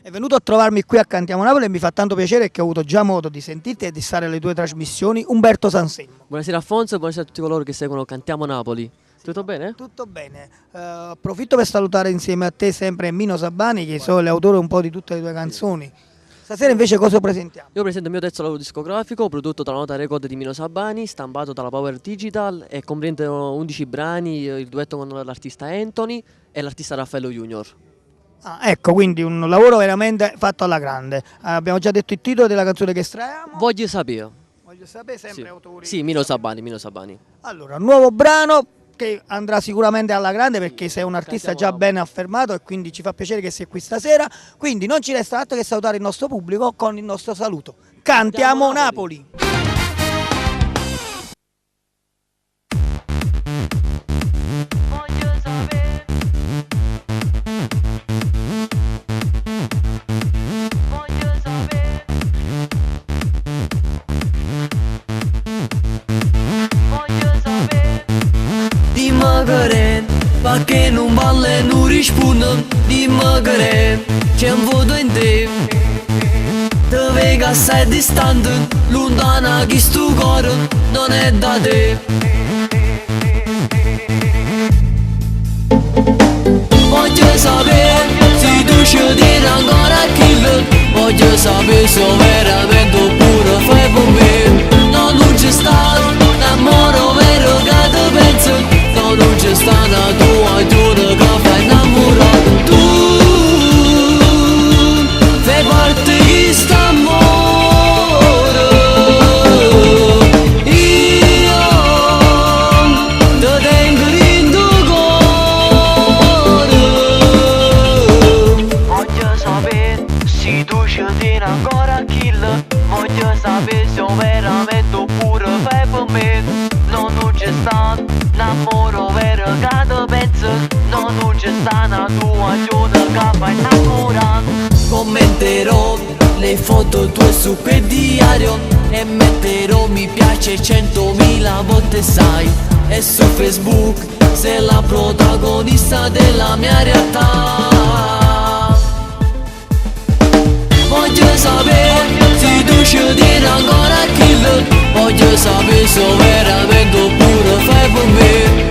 È venuto a trovarmi qui a Cantiamo Napoli e mi fa tanto piacere che ho avuto già modo di sentirti e di stare alle tue trasmissioni. Umberto Sanselmo. Buonasera Alfonso e buonasera a tutti coloro che seguono Cantiamo Napoli. Tutto bene? Tutto bene. Approfitto per salutare insieme a te sempre Mino Sabani, che sono l'autore un po' di tutte le tue canzoni. Stasera invece cosa presentiamo? Io presento il mio terzo lavoro discografico, prodotto dalla Nota Record di Mino Sabani, stampato dalla Power Digital e comprende 11 brani, il duetto con l'artista Anthony e l'artista Raffaello Junior. Ecco, quindi un lavoro veramente fatto alla grande. Abbiamo già detto il titolo della canzone che estraiamo. Voglio sapere. Voglio sapere sempre Sì, autori. sì, Mino Sabani, Mino Sabani. Allora, nuovo brano che andrà sicuramente alla grande perché sei un artista già Cantiamo ben affermato e quindi ci fa piacere che sei qui stasera. Quindi non ci resta altro che salutare il nostro pubblico con il nostro saluto. Cantiamo Napoli! Dimmi che perché non parla e non risponde. Dimmi che c'è un vuoto in te. Te vedi che sei distante, lontana che sto cuore non è da te. Voglio sapere se tu ci tieni ancora a kill. Voglio sapere se veramente oppure fai per me. No, non c'è stato un amore vero che ti penso. No, non c'è stata tua giornata che fai innamorato. Tu fai parte di st'amore. Io ti tengo in tuo cuore. Voglio sapere se tu ci tieni ancora a kill. Voglio sapere se veramente oppure fai per me. No, non c'è stato un amore vero che ti penso. No, non c'è stata tua giornata che fai innamorato. Commenterò le foto tue su quel diario e metterò mi piace 100.000 volte sai. E su Facebook sei la protagonista della mia realtà. Voglio sapere se tu ci tieni ancora a kill. Voglio sapere se veramente oppure fai per me.